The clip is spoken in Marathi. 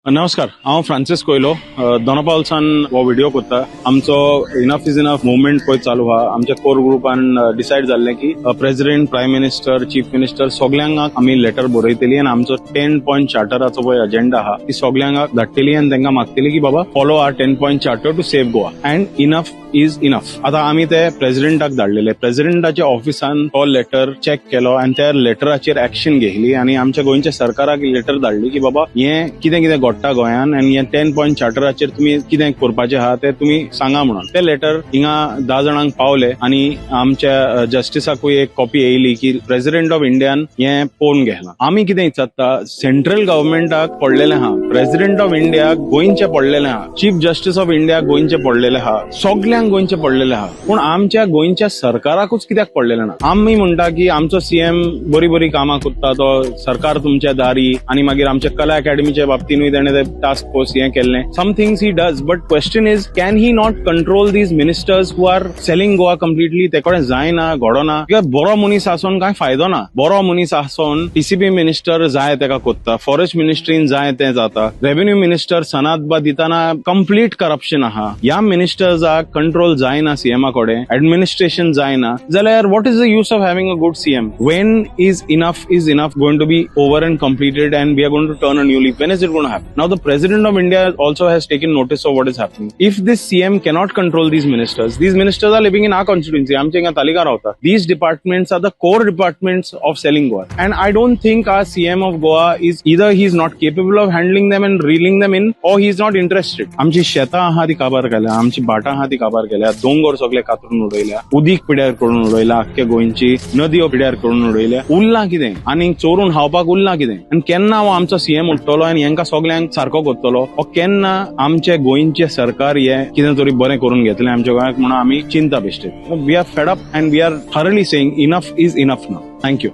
नमस्कार, हांव फ्रांसीस कोयलो दोनापावलसान हो व्हिडिओ करता. आमचो इनफ इज इनफ मुवमेंट पळय चालू आहा. आमच्या कोर ग्रुपान डिसायड जाल्लें की president, prime minister, chief minister सगळ्यांक आमी लेटर बरयतली आनी आमचो 10 पॉयंट चार्टराचो पळय अजेंडा आहा ती सगळ्यांक धाडटली आनी तांकां मागतली की बाबा follow our 10 point charter to save Goa and enough is enough. आता आमी ते प्रेसिडेंटाक धाडलेले. प्रेसिडेंटाच्या ऑफिसान तो लेटर चेक केलो आनी त्या लेटराचेर एक्शन घेतली आनी आमच्या गोंयच्या सरकाराक लेटर धाडली की बाबा हें कितें कितें घडटा गोंयान आनी हें 10 पॉयंट चार्टराचेर तुमी कितें करपाचें आहा तें तुमी सांगा म्हणून. ते लेटर हिंगा 10 जाणांक पावले आनी आमच्या जस्टिसाकूय एक कॉपी येयली की प्रेसिडेंट ऑफ इंडियान हें पळोवन घेतलां. आमी कितें इचारता, सेंट्रल गव्हर्नमेंटाक पडलेलें आहा, प्रेसिडेंट ऑफ इंडियाक गोंयचे पडलेलें आहा, चीफ जस्टिस ऑफ इंडियाक गोंयचे पडलेले आहा, सगळ्यांक गोंयचे पडलेले आहा. पूण आमच्या गोंयच्या सरकाराकूच कित्याक पडलेले ना? आमी म्हणटा की आमचो सीएम बरी बरी कामां करता, तो सरकार तुमच्या दारी आनी मागीर आमच्या कला अकॅडमीच्या बाबतींतूय ताणें ते टास्क फोर्स हें केल्लें. Some things he does, but question is can he not control these ministers who are selling Goa completely? ते कडेन जायना, घडोना. कित्याक बरो मनीस आसून कांय फायदो ना. बरो मनीस आसून टीसीपी मिनिस्टर जाय तेका कोत्ता, फॉरेस्ट मिनिस्ट्रीन जाय तें जाता, रेव्हेन्यू मिनिस्टर सनातबा दितना कंप्लीट करप्शन आहा. ह्या मिनिस्टर्साक कंट्रोल जायना सीएमा कडेन, एडमिनिस्ट्रेशन जायना, जाल्यार what is the use of having a good CM? When is enough going to be over and completed and we are going to turn a new leaf? When is it going to happen? Now the president of India also has taken notice of what is happening. If this CM cannot control these ministers are living in our constituency. आमच्या हिंगा तालिका रावता. These departments are the core departments of selling Goa. And I don't think our CM of Goa is either he is not capable of handling them and reeling them in or he is not interested. आमची शेतां आहा ती काबार केल्या, आमची भाटां आहा ती काबार केल्या, दोंगर सगळे कातरून उडयल्या, उदीक पिड्यार करून उडयला, आख्ख्या गोंयची नदयो पिड्यार करून उडयल्या. उरलां कितें? आनी चोरून खावपाक उरलां कितें? आनी केन्ना हो आमचो सीएम उठतलो आनी हेंकां सगळ्यांक सारको करतलो? केन्ना आमचे गोंयचे सरकार हे कितें तरी बरें करून घेतलें आमच्या गोंयाक म्हणून आमी चिंता बेश्टे. We are fed up and we are thoroughly saying enough is enough now. Thank you.